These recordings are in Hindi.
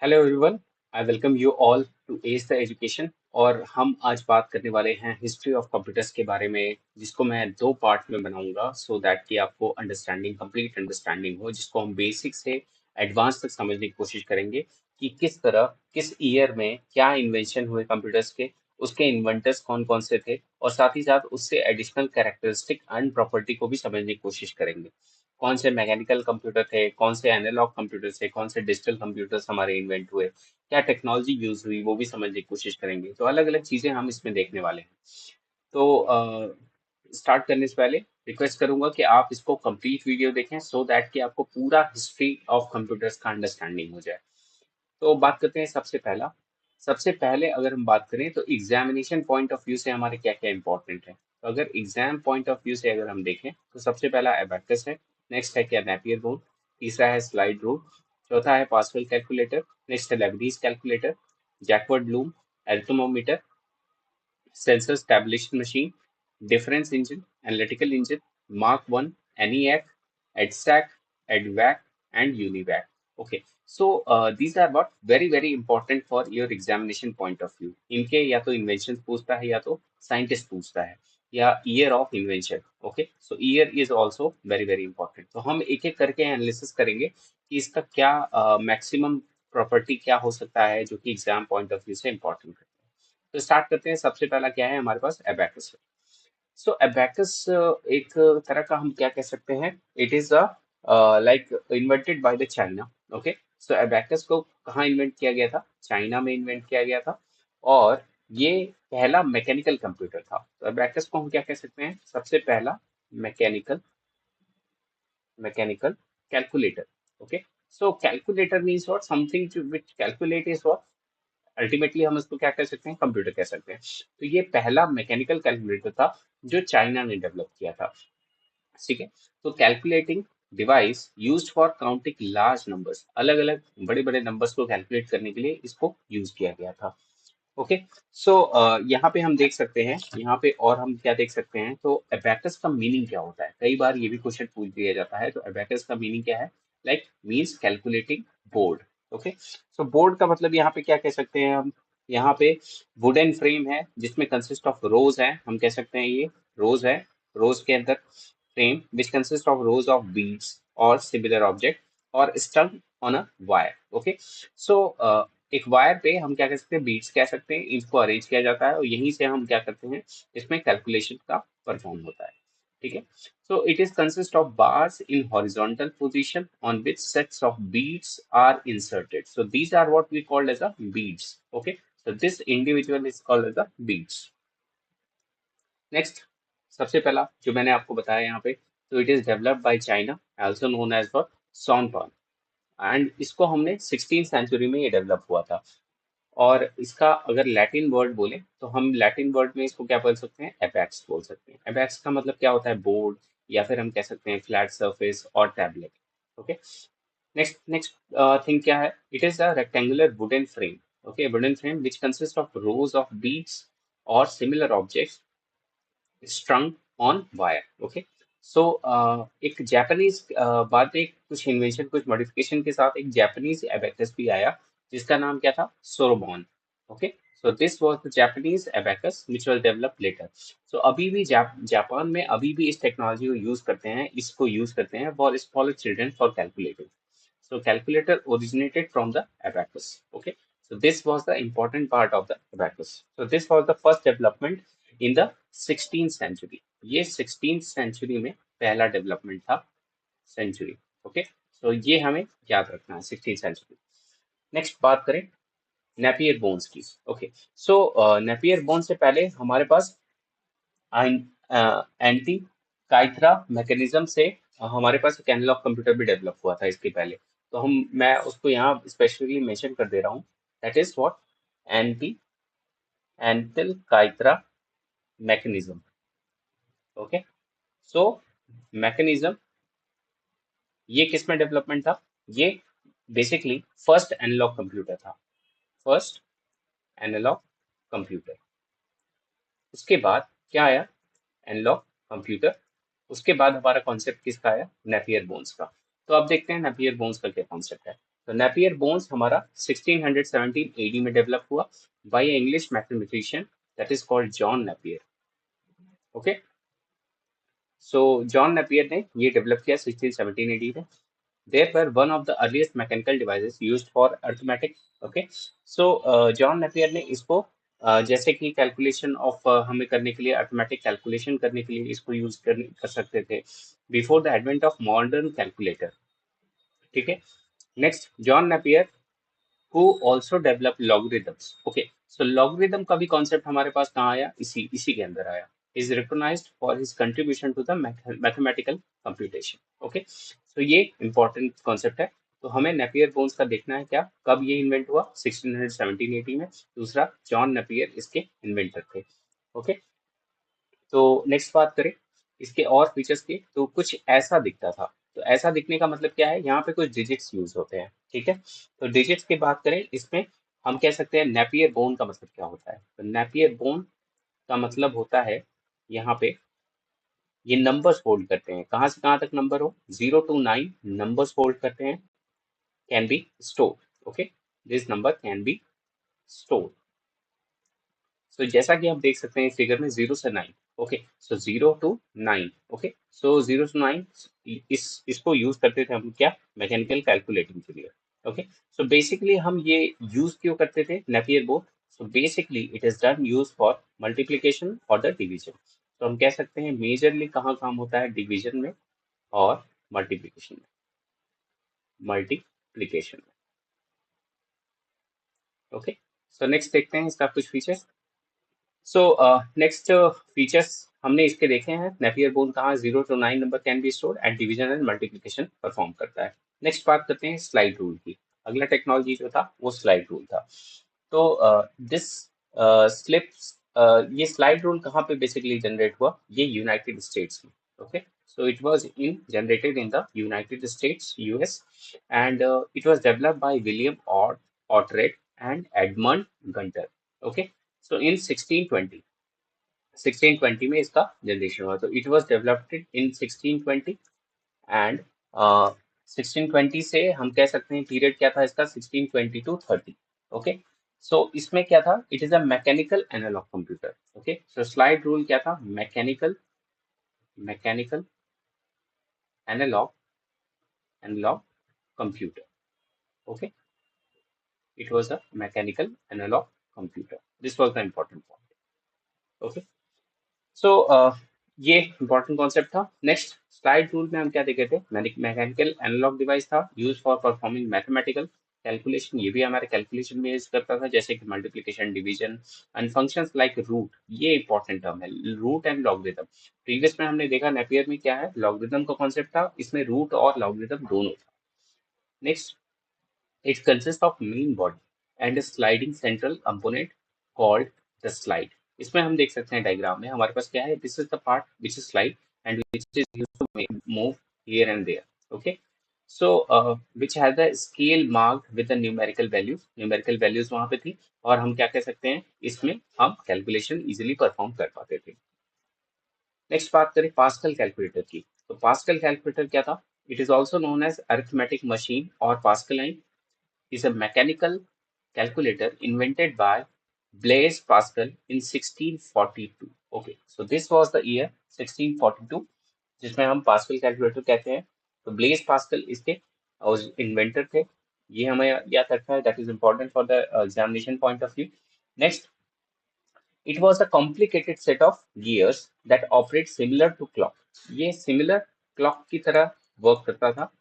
Hello everyone, I welcome you all to edge the education. और हम आज बात करने वाले हैं हिस्ट्री ऑफ कंप्यूटर्स के बारे में, जिसको मैं दो पार्ट में बनाऊंगा सो दैट कि आपको अंडरस्टैंडिंग, कंप्लीट अंडरस्टैंडिंग हो, जिसको हम बेसिक से एडवांस तक समझने की कोशिश करेंगे कि किस तरह, किस ईयर में क्या इन्वेंशन हुए कंप्यूटर्स के, उसके इन्वेंटर्स कौन कौन से थे, और साथ ही साथ उससे एडिशनल कैरेक्टरिस्टिक एंड प्रॉपर्टी को भी समझने की कोशिश करेंगे। कौन से मैकेनिकल कंप्यूटर थे, कौन से एनालॉग कंप्यूटर थे, कौन से डिजिटल कंप्यूटर्स हमारे इन्वेंट हुए, क्या टेक्नोलॉजी यूज हुई, वो भी समझने की कोशिश करेंगे। तो अलग अलग चीजें हम इसमें देखने वाले हैं। तो स्टार्ट करने से पहले रिक्वेस्ट करूंगा कि आप इसको कंप्लीट वीडियो देखें सो दैट कि आपको पूरा हिस्ट्री ऑफ कंप्यूटर्स का अंडरस्टैंडिंग हो जाए। तो बात करते हैं सबसे पहले अगर हम बात करें तो एग्जामिनेशन पॉइंट ऑफ व्यू से हमारे क्या क्या इंपॉर्टेंट है। तो अगर एग्जाम पॉइंट ऑफ व्यू से अगर हम देखें तो सबसे पहला एबैकस है। नेक्स्ट है क्या, नेपियर बोर्ड। तीसरा है स्लाइड रूल। चौथा है पास्कल कैलकुलेटर। नेक्स्ट है Leibniz calculator, Jacquard loom, arithmometer, census established machine, difference engine, analytical engine, Mark one, NEF, EDSAC, EDVAC and UNIVAC. Okay, so these are what very very important for your examination point of view. इनके या तो इन्वेंशन पूछता है या तो साइंटिस्ट पूछता है या year of invention. Okay, so year is also very very important. तो हम एक एक करके एनालिसिस करेंगे कि इसका क्या मैक्सिमम प्रॉपर्टी क्या हो सकता है जो कि एग्जाम पॉइंट ऑफ व्यू से इंपॉर्टेंट है। तो स्टार्ट करते हैं। सबसे पहला क्या है हमारे पास, एबैकस। सो अबैकस एक तरह का हम क्या कह सकते हैं, it is a like invented by the China. Okay, so abacus को कहाँ इन्वेंट किया गया था, चाइना में इन्वेंट किया गया था। और ये पहला मैकेनिकल कंप्यूटर था। तो अबैकस को हम क्या कह सकते हैं, सबसे पहला mechanical mechanical calculator. Okay, so calculator means what, something to which calculate is what, ultimately हम इसको क्या कह सकते हैं, कंप्यूटर कह सकते हैं। तो ये पहला मैकेनिकल कैलकुलेटर था जो चाइना ने डेवलप किया था। ठीक है, तो calculating device used for counting large numbers, अलग अलग बड़े बड़े नंबर्स को कैलकुलेट करने के लिए इसको यूज किया गया था। ओके, सो यहाँ पे हम देख सकते हैं, यहाँ पे और हम क्या देख सकते हैं, तो अबैकस का मीनिंग क्या होता है, कई बार ये भी क्वेश्चन पूछ दिया जाता है। तो अबैकस का मीनिंग क्या है, like means calculating board. Okay, so board का मतलब यहाँ पे क्या कह सकते हैं हम, यहाँ पे वुडन फ्रेम है जिसमें कंसिस्ट ऑफ रोज है, हम कह सकते हैं ये रोज है। रोज के अंदर frame which consist of rows of beads और सिमिलर ऑब्जेक्ट और stuck on a wire. Okay, so एक वायर पे हम क्या कर सकते हैं, बीट्स कह सकते हैं, इनको अरेंज किया जाता है और यहीं से हम क्या करते हैं, इसमें कैलकुलेशन का परफॉर्म होता है। ठीक है, so it is consist of bars in horizontal position on which sets of beads are inserted. So these are what we call as a beads. Okay, so this individual is called as a beads. Next, सबसे पहला जो मैंने आपको बताया यहाँ पे, तो it is developed by China, also known as for suanpan. And इसको हमने 16th सेंचुरी में ये डेवलप हुआ था। और इसका अगर लैटिन वर्ड बोले तो हम लैटिन वर्ड में इसको क्या बोल सकते हैं, एपेक्स बोल सकते हैं। एपेक्स का मतलब क्या होता है, बोर्ड, या फिर हम कह सकते हैं फ्लैट सरफेस और tablet. Okay, next next thing क्या है, it is a rectangular wooden frame. Okay, wooden frame which consist of rows of beads और similar objects strung on wire. Okay, so एक जापानीज बाद में कुछ इन्वेंशन, कुछ मॉडिफिकेशन के साथ एक जापानीज एबेकस भी आया जिसका नाम क्या था, soroban. Okay, so this was the Japanese abacus which was developed later. So अभी भी जापान में अभी भी इस टेक्नोलॉजी को यूज करते हैं, इसको यूज करते हैं for smaller children for calculating. So calculator originated from the abacus. Okay, so this was the important part of the abacus. So this was the first development in the 16th century. ये 16th century में पहला डेवलपमेंट था, सेंचुरी। ओके, सो ये हमें याद रखना है, 16th century। नेक्स्ट बात करें नेपियर बोन्स की। ओके, सो नेपियर बोन से पहले हमारे पास एंटी काइथरा मैकेनिज्म से हमारे पास एक एनालॉग कंप्यूटर भी डेवलप हुआ था इसके पहले। तो मैं उसको यहाँ स्पेशली मेंशन कर दे रहा हूँ, that is what, anti Antikythera mechanism. Okay, so mechanism ये किस में डेवलपमेंट था, ये बेसिकली फर्स्ट एनालॉग कंप्यूटर था, फर्स्ट एनालॉग कंप्यूटर। उसके बाद क्या आया, एनालॉग कंप्यूटर। उसके बाद हमारा कॉन्सेप्ट किसका आया, नेपियर बोन्स का। तो अब देखते हैं नेपियर बोन्स का क्या कॉन्सेप्ट है। तो नेपियर बोन्स हमारा 1617 एडी में डेवलप हुआ by English mathematician that is called John Napier. Okay, so John Napier ने ये डेवलप किया 1617 एडी में। They were one of the earliest mechanical devices used for arithmetic. Okay, so John Napier ने इसको जैसे कि कैलकुलेशन ऑफ हमें करने के लिए अर्थमेटिक कैलकुलेशन करने के लिए इसको यूज कर सकते थे before the advent of modern calculator. ठीक है, next John Napier who also developed logarithms. Okay, so logarithm का भी concept हमारे पास कहाँ आया, इसी इसी के अंदर आया। is recognized for his contribution to the mathematical computation. Okay, so ये important concept है। तो हमें नेपियर बोन्स का देखना है क्या, कब ये इन्वेंट हुआ, 1617-80 में। दूसरा, जॉन नेपियर इसके इन्वेंटर थे। ओके, तो नेक्स्ट बात करें इसके और फीचर्स की, तो कुछ ऐसा दिखता था। तो ऐसा दिखने का मतलब क्या है, यहाँ पे कुछ डिजिट्स यूज होते हैं। ठीक है, तो डिजिट्स की बात करें इसमें हम कह सकते हैं नेपियर बोन का मतलब क्या होता है। तो नेपियर बोन का मतलब होता है यहाँ पे ये नंबर्स होल्ड करते हैं, कहाँ से कहाँ तक नंबर हो, 0 to 9 नंबर्स होल्ड करते हैं, can be store. Okay, this number can be store. So जैसा कि आप देख सकते हैं इस फिगर में 0 से 9। Okay, so 0 to 9। Okay, so 0 to 9 इसको यूज करते थे हम क्या, मैकेनिकल कैलकुलेटिंग के लिए। ओके, सो बेसिकली हम ये यूज क्यों करते थे Napier board, so basically it is done use for multiplication और द डिवीजन। तो हम कह सकते हैं मेजरली कहाँ काम होता है, डिवीजन में और मल्टीप्लीकेशन में। ओके, सो नेक्स्ट देखते हैं इसका कुछ फीचर्स। सो नेक्स्ट फीचर्स हमने इसके देखे हैं, नेपियर बोन कहाँ 0 to 9 number can be store and division and multiplication perform करता है। नेक्स्ट बात करते हैं स्लाइड रूल की। अगला टेक्नोलॉजी जो था वो स्लाइड रूल था। तो दिस स्लिप्स ये स्लाइड रूल कहाँ पे बेसिकली जनरेट हुआ, ये यूनाइटेड स्टेट्स में। Okay, so it was generated in the United States, US, and it was developed by William Oughtred and Edmund Gunter. Okay, so in 1620 में इसका जनरेशन हुआ। तो it was developed in 1620 and 1620 से हम कह सकते हैं पीरियड क्या था इसका, 1620 to 30। ओके, सो इसमें क्या था, it is a mechanical analogue computer. Okay, so slide rule क्या था, mechanical analogue computer. Okay, it was a mechanical analog computer. This was the important point. Okay, so ये important concept था। नेक्स्ट स्लाइड रूल में हम क्या देखे थे, मैकेनिकल एनालॉग डिवाइस था use for performing mathematical calculation. ये भी हमारे कैलकुलेशन में यूज करता था, जैसे कि multiplication, division and functions like root. ये इंपॉर्टेंट टर्म है, रूट एंड लॉगरिथम। प्रीवियस में हमने देखा नेपियर में क्या है, लॉगरिथम का कॉन्सेप्ट था, इसमें रूट और लॉगरिथम दोनों था। Next, it consists of main body and a sliding central component called the slide. इसमें हम देख सकते हैं डायग्राम में हमारे पास क्या है, this is the part which is slide and which is used to move here and there. Okay, so which has the scale marked with the numerical values वहां पे थी, और हम क्या कह सकते हैं इसमें हम कैलकुलेशन इजीली परफॉर्म कर पाते थे। नेक्स्ट बात करें पास्कल कैलकुलेटर की। तो पास्कल कैलकुलेटर क्या था, it is also known as arithmetic machine और Pascaline is a mechanical calculator invented by Blaise Pascal in 1642. Okay, so this was the year 1642 जिसमें हम पास्कल कैलकुलेटर कहते हैं। तो ब्लेज पास्कल इसके इन्वेंटर थे, ये हमें याद रखना है, that is important for the examination point of view. Next, it was a complicated set of gears that operate similar to clock. ये सिमिलर क्लॉक की तरह वर्क करता था,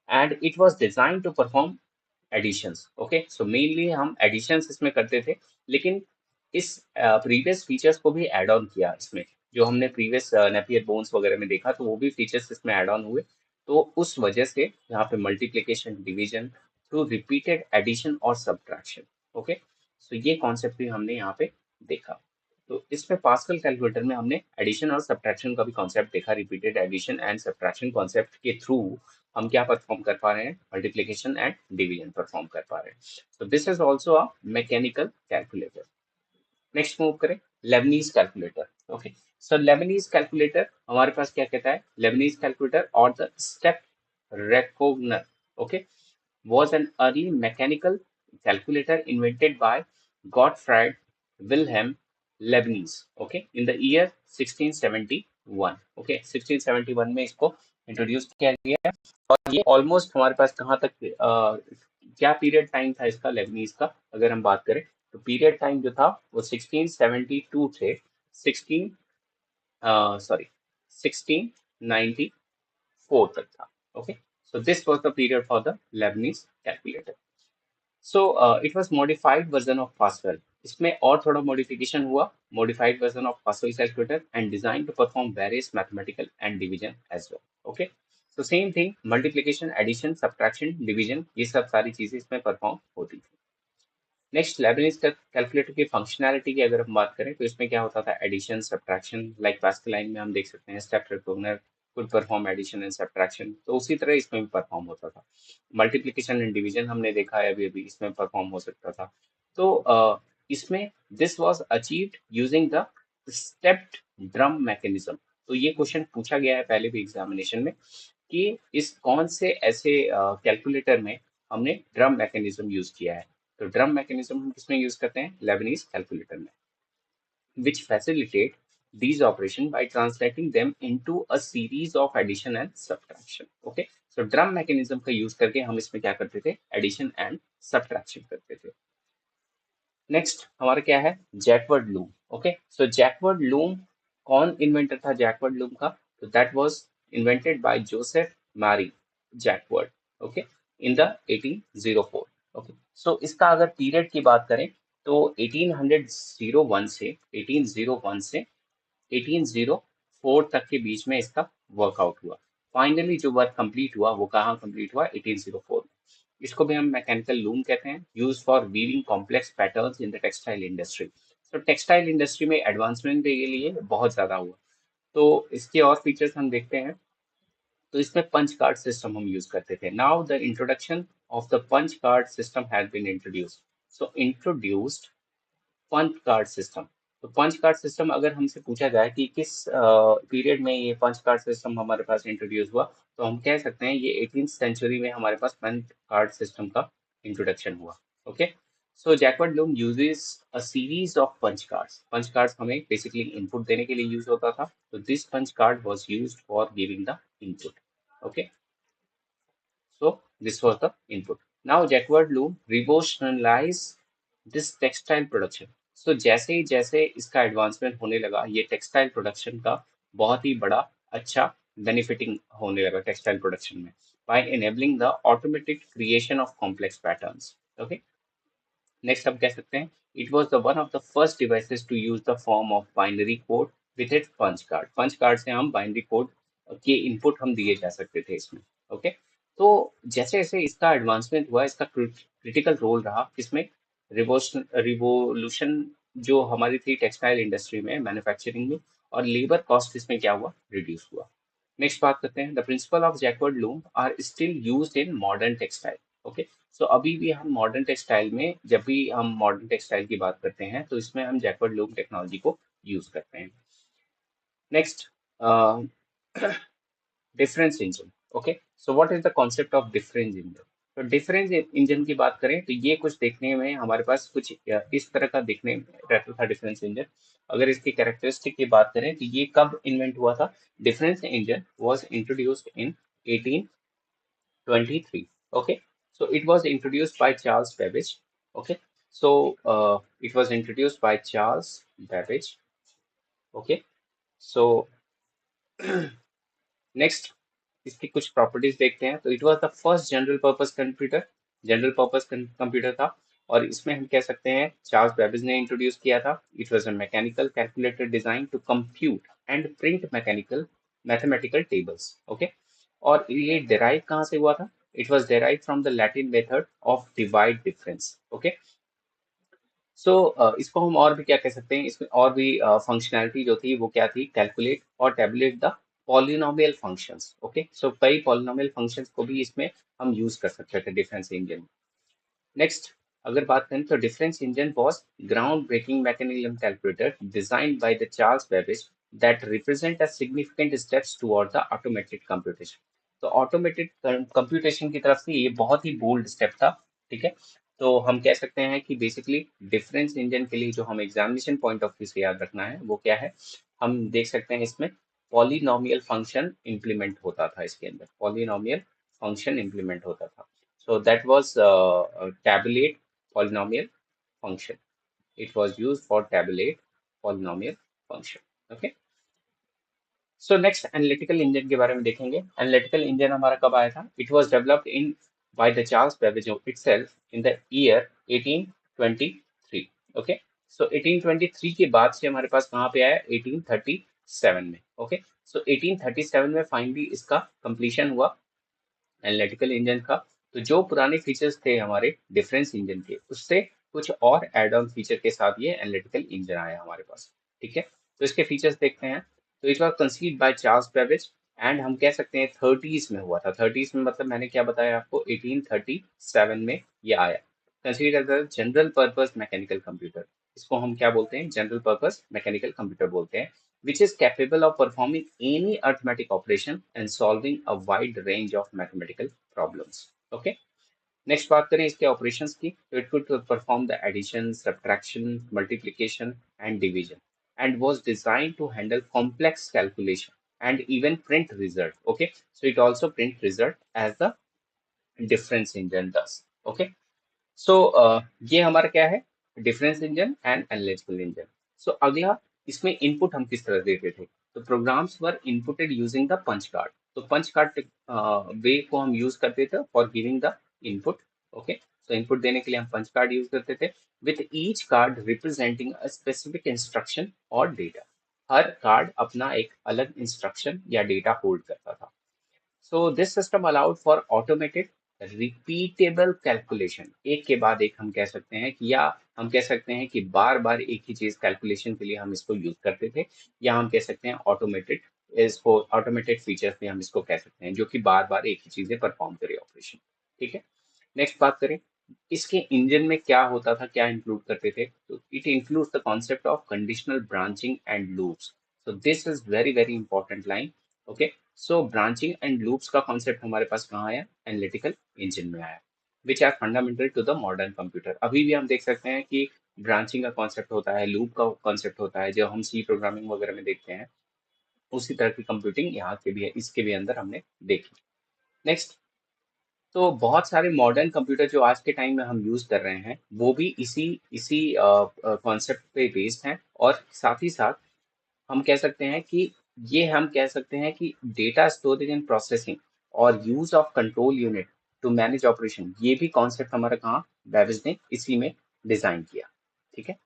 and it was design to perform additions. Okay, so mainly हम एडिशंस इसमें करते थे, लेकिन इस प्रीवियस फीचर्स को भी ऐड ऑन किया इसमें, जो हमने प्रीवियस नेपियर बोन्स वगैरह में देखा, तो वो भी फीचर्स इसमें ऐड ऑन हुए। तो उस वजह से यहाँ पे multiplication, division through repeated addition और सब्ट्रैक्शन। ओके, सो ये कॉन्सेप्ट भी हमने यहाँ पे देखा। तो इसमें पास्कल कैलकुलेटर में हमने एडिशन और सब्ट्रैक्शन का भी कॉन्सेप्ट देखा, repeated addition and subtraction concept के थ्रू हम क्या परफॉर्म कर पा रहे हैं, मल्टीप्लिकेशन एंड डिवीजन परफॉर्म कर पा रहे हैं। सो this is also a mechanical calculator. Next move करें, लेबनीज कैलकुलेटर। ओके, सो लेबनीज कैलकुलेटर हमारे पास क्या कहता है, लेबनीज कैलकुलेटर और the step Reckoner, okay, was an early mechanical calculator invented by Gottfried Wilhelm Leibniz, okay, in the year 1671, okay, 1671 में इसको इंट्रोड्यूस किया गया। और ये ऑलमोस्ट हमारे पास कहाँ तक क्या पीरियड टाइम था इसका लेबनीज का, अगर हम बात करें तो पीरियड टाइम जो था वो 1672 से 16 सॉरी 1694 तक था। Okay, so this was the period for the Leibniz calculator. So it was modified version of Pascal. इसमें और थोड़ा मॉडिफिकेशन हुआ, modified version of Pascal calculator and design to perform various mathematical and division as well. Okay, so same thing, multiplication, addition, subtraction, division, ये सब सारी चीजें इसमें परफॉर्म होती थी। नेक्स्ट, लेबनीज कैलकुलेटर की फंक्शनैलिटी की अगर हम बात करें तो इसमें क्या होता था, addition, subtraction, like Pascaline में हम देख सकते हैं step reckoner could perform addition and subtraction, तो उसी तरह इसमें भी परफॉर्म होता था। मल्टीप्लिकेशन एंड डिवीजन हमने देखा है अभी अभी, इसमें परफॉर्म हो सकता था। तो इसमें this was achieved using the stepped drum mechanism. तो ये क्वेश्चन पूछा गया है पहले भी एग्जामिनेशन में कि इस कौन से ऐसे कैलकुलेटर में हमने ड्रम मैकेनिज्म यूज किया है। तो ड्रम मैकेनिज्म हम किसमें यूज करते हैं, लेबनीज कैलकुलेटर में, which facilitate these operation by translating them into a series of addition and subtraction. Okay, so drum mechanism का यूज करके हम इसमें क्या करते थे, एडिशन एंड सब्ट्रैक्शन करते थे। नेक्स्ट हमारा क्या है, Jacquard loom. Okay, so Jacquard loom, कौन इन्वेंटर था जैकवर्ड लूम का, तो that was invented by Joseph Marie Jacquard, okay, in the 1804। Okay, so इसका अगर पीरियड की बात करें तो 1801 से 1801 से 1804 तक के बीच में इसका वर्कआउट हुआ। फाइनली जो वर्क कंप्लीट हुआ वो कहाँ कंप्लीट हुआ, 1804 में। इसको भी हम मैकेनिकल लूम कहते हैं, use for weaving complex patterns in the textile industry. तो टेक्सटाइल इंडस्ट्री में एडवांसमेंट के लिए बहुत ज्यादा हुआ। तो इसके और फीचर्स हम देखते हैं, तो इसमें पंच कार्ड सिस्टम हम यूज करते थे। Now the introduction of the punch card system has been introduced. So introduced punch card system. तो पंच कार्ड सिस्टम अगर हमसे पूछा जाए कि किस पीरियड में ये पंच कार्ड सिस्टम हमारे पास इंट्रोड्यूस हुआ, तो हम कह सकते हैं ये 18th सेंचुरी में हमारे पास पंच कार्ड सिस्टम का इंट्रोडक्शन हुआ। Okay, so Jacquard loom uses a series of punch cards. Punch cards हमें बेसिकली इनपुट देने के लिए यूज होता था, तो this punch card was used for giving the input. Okay, so this was the input. Now Jacquard loom revolutionized this textile production. So जैसे ही जैसे इसका एडवांसमेंट होने लगा, ये टेक्सटाइल प्रोडक्शन का बहुत ही बड़ा अच्छा बेनिफिटिंग होने लगा टेक्सटाइल प्रोडक्शन में, by enabling the automatic creation of complex patterns. Okay. Next हम कह सकते हैं it was the one of the first devices to use the form of binary code with it punch card. Punch card से हम बाइनरी कोड के इनपुट हम दिए जा सकते थे इसमें। ओके, तो जैसे जैसे इसका एडवांसमेंट हुआ, इसका क्रिटिकल रोल रहा किसमें, रिवोल्यूशन जो हमारी थी टेक्सटाइल इंडस्ट्री में, मैन्युफैक्चरिंग में, और लेबर कॉस्ट इसमें क्या हुआ, रिड्यूस हुआ। नेक्स्ट बात करते हैं, the principle of Jacquard loom are still used in modern textile. Okay, so अभी भी हम मॉडर्न टेक्सटाइल में, जब भी हम मॉडर्न टेक्सटाइल की बात करते हैं तो इसमें हम जैकवर्ड लूम टेक्नोलॉजी को यूज करते हैं। Next, difference engine. Okay, so what is the concept of difference engine. तो डिफरेंस इंजन की बात करें तो ये कुछ देखने में हमारे पास कुछ इस तरह का दिखने में रहता था डिफरेंस इंजन। अगर इसकी कैरेक्टरिस्टिक की बात करें तो ये कब इन्वेंट हुआ था, difference engine was introduced in 1823। Okay, so it was introduced by Charles Babbage. Okay, so it was introduced by Charles Babbage. Okay, so next इसकी कुछ प्रॉपर्टीज देखते हैं। तो it was the first general purpose computer, general purpose computer था, और इसमें हम कह सकते हैं चार्ल्स बेबेज ने इंट्रोड्यूस किया था। It was a mechanical calculator design to compute and print mechanical mathematical tables. Okay, और ये डिराइव कहाँ से हुआ था, it was derive from the Latin method of divide difference. Okay, so इसको हम और भी क्या कह सकते हैं, इसमें और भी फंक्शनैलिटी जो थी वो क्या थी, कैलकुलेट और tabulate the polynomial functions. Okay, so कई पॉलिनोमियल फंक्शंस को भी इसमें हम यूज कर सकते थे डिफरेंस इंजन। नेक्स्ट अगर बात करें तो difference engine was ground breaking mechanism calculator designed by the Charles Babbage that represent a significant steps toward the automated computation. तो ऑटोमेटेड कंप्यूटेशन की तरफ से ये बहुत ही बोल्ड स्टेप था। ठीक है, तो हम कह सकते हैं कि बेसिकली डिफरेंस इंजन के लिए जो हम एग्जामिनेशन पॉइंट ऑफ व्यू से याद रखना है वो क्या है, हम देख सकते हैं इसमें पॉलिनोमियल फंक्शन इंप्लीमेंट होता था, इसके अंदर पॉलिनोमियल फंक्शन इंप्लीमेंट होता था। So that was tabulate polynomial function. It was used for tabulate polynomial function. Okay. So next analytical engine के बारे में देखेंगे। एनालिटिकल इंजन हमारा कब आया था? It was developed in by the Charles Babbage itself in the year 1823। Okay, so 1823 के बाद से हमारे पास कहाँ पे आया? 1837 में। ओके, सो 1837 में फाइनली इसका कंप्लीशन हुआ एनालिटिकल इंजन का। तो जो पुराने फीचर्स थे हमारे डिफरेंस इंजन के, उससे कुछ और एड ऑन फीचर के साथ ये एनालिटिकल इंजन आया हमारे पास। ठीक है, तो इसके फीचर्स देखते हैं। तो it was conceived by Charles Babbage and हम कह सकते हैं 30s में हुआ था। 30s में मतलब मैंने क्या बताया आपको, 1837 में ये आया। Consider as general purpose mechanical computer, इसको हम क्या बोलते हैं? जनरल पर्पस मैकेनिकल कंप्यूटर बोलते हैं, which is capable of performing any arithmetic operation and solving a wide range of mathematical problems. Okay. Next बात करें इसके ऑपरेशंस की, तो it could perform the addition, subtraction, multiplication and division and was designed to handle complex calculation and even print result. Okay, so it also print result as the difference engine does. Okay, so ये हमारा क्या है? Difference engine and analytical engine. So अगला, इसमें इनपुट हम किस तरह देते थे? तो programs were inputted using the punch card. तो पंच कार्ड वे को हम यूज करते थे for giving the input. Okay, तो इनपुट देने के लिए हम पंच कार्ड यूज करते थे, with each card representing a specific instruction और डेटा। हर कार्ड अपना एक अलग इंस्ट्रक्शन या डेटा होल्ड करता था। So this system allowed for automated repeatable calculation। एक के बाद एक हम कह सकते हैं कि, या हम कह सकते हैं कि बार बार एक ही चीज कैलकुलेशन के लिए हम इसको यूज करते थे, या हम कह सकते हैं ऑटोमेटेड, इसको ऑटोमेटेड फीचर्स भी हम इसको कह सकते हैं, जो कि बार बार एक ही चीजें परफॉर्म करे ऑपरेशन। ठीक है, नेक्स्ट बात करें इसके इंजन में क्या होता था, क्या इंक्लूड करते थे? तो it includes the concept of conditional branching and loops. So this is very very important line. Okay, so branching and loops का कॉन्सेप्ट हमारे पास कहाँ आया? एनालिटिकल इंजन में आया, which are fundamental to the modern computer. अभी भी हम देख सकते हैं कि ब्रांचिंग का कॉन्सेप्ट होता है, लूप का कॉन्सेप्ट होता है, जो हम सी प्रोग्रामिंग वगैरह में देखते हैं, उसी तरह की कंप्यूटिंग यहाँ के भी है, इसके भी अंदर हमने देखी। नेक्स्ट, तो बहुत सारे मॉडर्न कंप्यूटर जो आज के टाइम में हम यूज कर रहे हैं, वो भी इसी इसी कॉन्सेप्ट पे बेस्ड हैं। और साथ ही साथ हम कह सकते हैं कि, ये हम कह सकते हैं कि डेटा स्टोरेज एंड प्रोसेसिंग और use of control unit to manage operation, ये भी कॉन्सेप्ट हमारा कहाँ? बेबेज ने इसी में डिजाइन किया। ठीक है,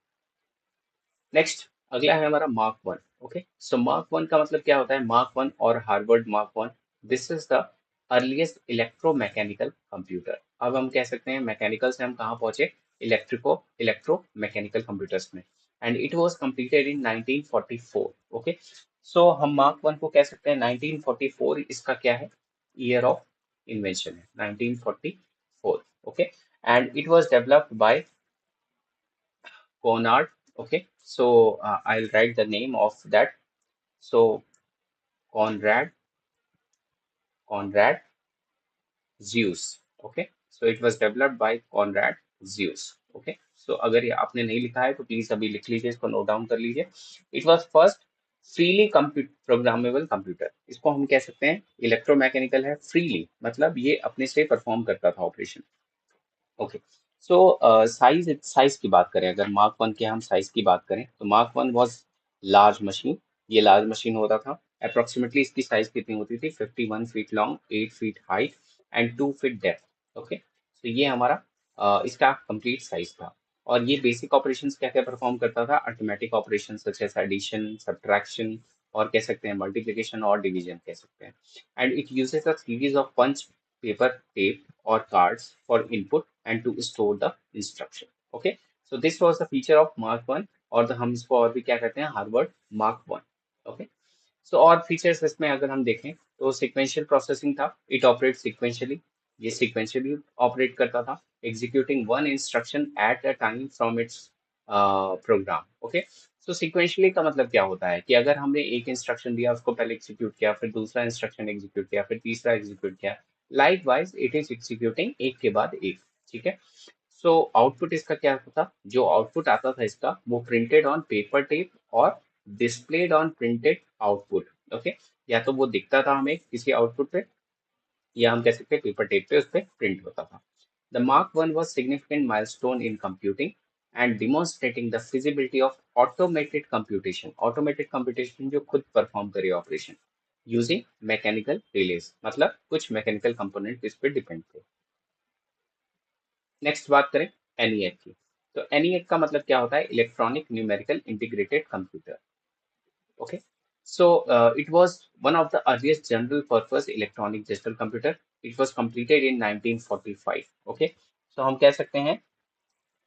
नेक्स्ट अगला है हमारा मार्क वन। ओके, सो मार्क वन का मतलब क्या होता है? मार्क वन और Harvard mark one, this is the earliest electromechanical computer. अब हम कह सकते हैं मैकेनिकल से हम कहाँ पहुंचे? इलेक्ट्रोमैकेनिकल कंप्यूटर्स में, and it was completed in 1944। Okay, so हम मार्क वन को कह सकते हैं 1944, इसका क्या है? ईयर ऑफ इन्वेंशन है 1944। Okay, and it was developed by Conrad. Okay, so I'll write the name of that. So Conrad, Conrad Zeus. Okay, so it was developed by Conrad Zeus. Okay, so अगर ये आपने नहीं लिखा है तो प्लीज अभी लिख लीजिए, इसको नोट डाउन कर लीजिए। It was first freely programmable computer. इसको हम कह सकते हैं इलेक्ट्रोमैकेनिकल है, फ्रीली मतलब ये अपने से परफॉर्म करता था ऑपरेशन। ओके, सो साइज साइज की बात करें, अगर मार्क वन के हम साइज की बात करें, तो mark one was large machine. ये लार्ज मशीन होता था। अप्रोक्सीमेटली इसकी साइज कितनी होती थी? 51 feet long, 8 feet height and 2 feet depth. Okay, तो ये हमारा इसका कंप्लीट साइज था। और ये बेसिक ऑपरेशंस क्या क्या परफॉर्म करता था? Arithmetic operation such as addition, subtraction, और कह सकते हैं मल्टीप्लिकेशन और डिवीजन कह सकते हैं। And it uses a series of punch paper, tape, or cards for input and to store the instruction. Okay, so this was the feature of Mark 1, और हम इसको और भी क्या कहते हैं? Harvard mark 1। ओके, सो और फीचर्स इसमें अगर हम देखें तो सिक्वेंशियल प्रोसेसिंग था, इट ऑपरेट सिक्वेंशियली, ये सिक्वेंशियली ऑपरेट करता था, executing one instruction at a time from its program. Okay, so sequentially का मतलब क्या होता है कि अगर हमने एक इंस्ट्रक्शन दिया, उसको पहले एग्जीक्यूट किया, फिर दूसरा इंस्ट्रक्शन एग्जीक्यूट किया, फिर तीसरा एग्जीक्यूट किया, like wise it is executing एक के बाद एक। ठीक है। सो आउटपुट इसका क्या होता, जो आउटपुट आता था इसका, वो प्रिंटेड ऑन पेपर टेप और displayed on printed output. Okay. या तो वो दिखता था हमें किसी आउटपुट पे, या हम कह सकते हैं पेपर टेप पे उस पर प्रिंट होता था। The mark one was significant milestone in computing and demonstrating the feasibility of automated computation. Automated computation जो खुद परफॉर्म करे ऑपरेशन यूजिंग मैकेनिकल रिलेज, मतलब कुछ मैकेनिकल कंपोनेंट इस पर डिपेंड थे। नेक्स्ट बात करें एनईएक की। तो एनईएक का मतलब क्या होता है, electronic numerical integrated computer. Okay, so it was one of the earliest general purpose electronic digital computer. It was completed in 1945. Okay, so हम कह सकते हैं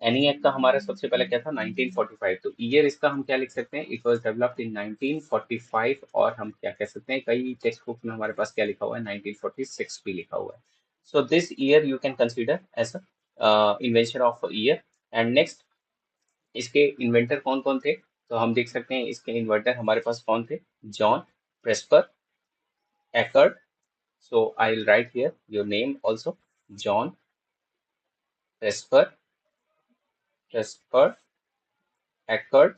एनईएक का हमारा सबसे पहले क्या था 1945। तो ईयर इसका हम क्या लिख सकते हैं, इट वाज डेवलप्ड इन 1945। और हम क्या कह सकते हैं, कई टेक्स्ट बुक में हमारे पास क्या लिखा हुआ है 1946 भी लिखा हुआ है। So this year you can consider as invention of year. And next, इसके इन्वेंटर कौन कौन थे, तो हम देख सकते हैं इसके इन्वर्टर हमारे पास कौन थे, John प्रेस्पर accord. So I will write here your name also, John प्रेस्पर प्रेस्पर accord.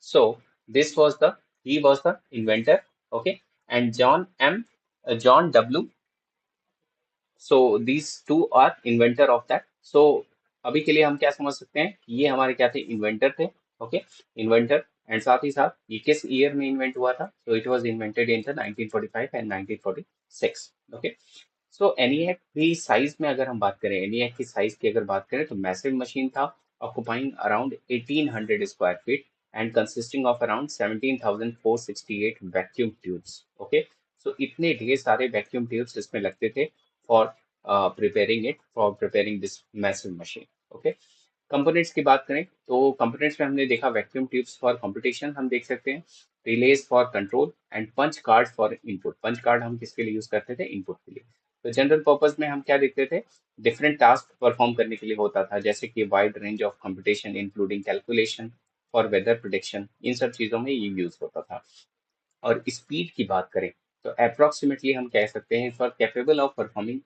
So this was the he was the inventor, okay, and John W. So these two are inventor of that. So अभी के लिए हम क्या समझ सकते हैं, ये हमारे क्या थे, इन्वेंटर थे। Okay, inventor. एंड साथ ही साथ ये किस ईयर में इन्वेंट हुआ था, तो it was invented in the 1945 and 1946। Okay. So ENIAC भी साइज में अगर हम बात करें, एनिएक की साइज की अगर बात करें, तो मैसिव मशीन था, occupying around 1800 square feet and consisting of around 17,468 vacuum tubes. Okay. So इतने ढेर सारे वैक्यूम ट्यूब्स इसमें लगते थे for preparing this massive machine. Okay. Components की बात करें, तो कंपोनेंट्स में हमने देखा वैक्यूम ट्यूब्स फॉर कंप्यूटेशन हम देख सकते हैं, relays for control and punch card for input. Punch card हम किसके लिए यूज करते थे, इनपुट के लिए। तो जनरल पर्पज में हम क्या देखते थे, डिफरेंट टास्क परफॉर्म करने के लिए होता था, जैसे कि wide range of computation including calculation for weather prediction, इन सब चीजों में ये यूज होता था। और स्पीड की बात करें, तो अप्रोक्सीमेटली हम कह सकते हैं for capable of performing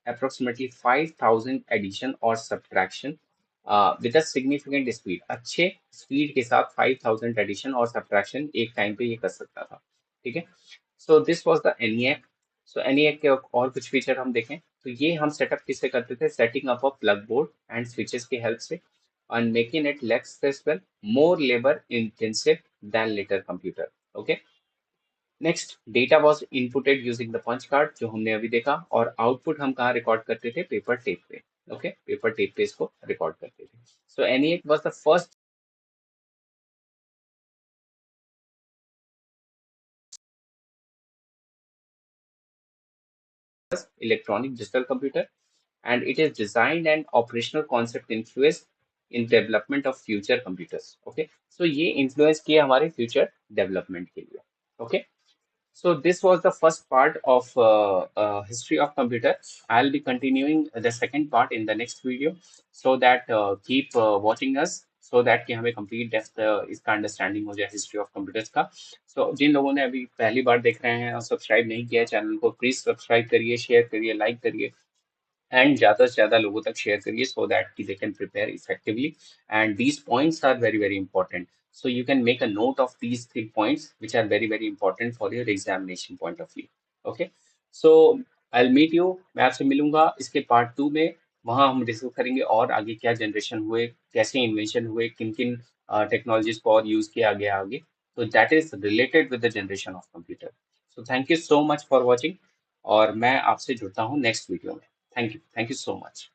approximately 5000 addition और subtraction with a significant speed. अच्छे स्पीड के साथ 5000 एडिशन और सब्ट्रैक्शन एक टाइम पे ये कर सकता था। ठीक है। So this was the ENIAC. So ENIAC के और कुछ फीचर हम देखें, तो ये हम सेटअप किससे करते थे, setting up of plug board and switches की हेल्प से, and making it less stressful, more labor intensive than later computer. Okay. Next, data was inputted using the punch card, जो हमने अभी देखा, और आउटपुट हम कहाँ रिकॉर्ड करते थे, पेपर टेप पे। ओके, पेपर टेप पे इसको रिकॉर्ड करते थे। So ENIAC was the first electronic digital computer and it is designed and operational concept influence in development of future computers. Okay, so ये influence किया हमारे future development के लिए। Okay. So this was the first part of history of computer. I'll be continuing the second part in the next video. So that keep watching us so that कि हमें complete depth इसका understanding हो जाए history of computers का। So जिन लोगों ने अभी पहली बार देख रहे हैं और सब्सक्राइब नहीं किया है चैनल को, प्लीज सब्सक्राइब करिए, शेयर करिए, लाइक करिए एंड ज़्यादा से ज़्यादा लोगों तक शेयर करिए सो दैट कि they can prepare effectively. And these points are very very important, so you can make a note of these 3 points which are very very important for your examination point of view. Okay, so I'll meet you, मैं आपसे मिलूंगा इसके पार्ट 2 में। वहाँ हम डिस्कस करेंगे और आगे क्या जनरेशन हुए, कैसे इन्वेंशन हुए, किन किन टेक्नोलॉजीज को और यूज किया गया आगे, तो that is related with the generation of computer. So thank you so much for watching और मैं आपसे जुड़ता हूँ नेक्स्ट वीडियो में। Thank you so much.